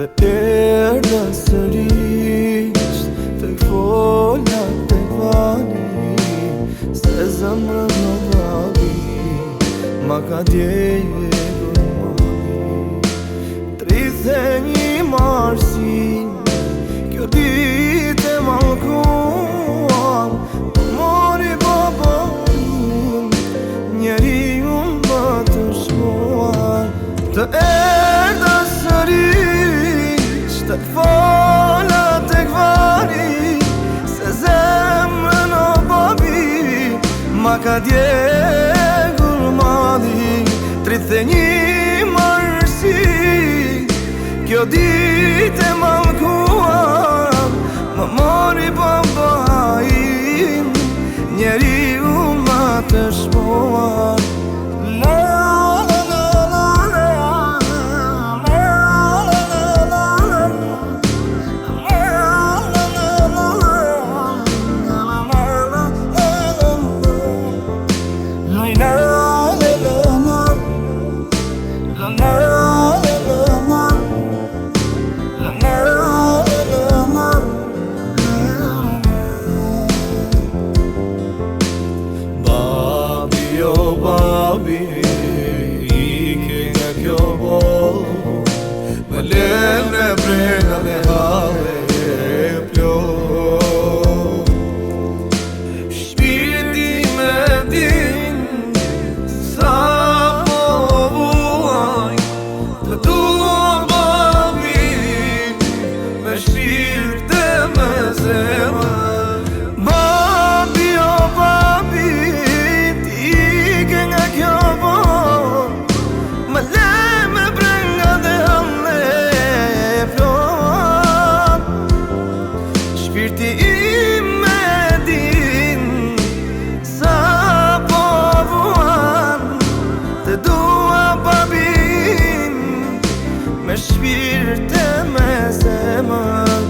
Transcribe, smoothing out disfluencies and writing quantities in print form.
Të erdha sërish të fola të vani, se zemrën në babi ma ka djegur mani. Trithe një marsin, kjo dit e malkuan, mori babain, njeri unë më të shkuan. Të erdha sërish të fola të kvani, se zemrën o babi ma ka djegur mali. Trithe një marsi, kjo dit e malkuan, më mori babain, njeri u ma të shmuan. Babi, ike nga kjo bollë, më lene brega me hale e plot. Shpirti me din, sa po vuaj, të dua babi, me shpirt e me zemër. Babi o babi, shpirti im me din, sa po vuan, të dua babin, me shpirt e me zemër.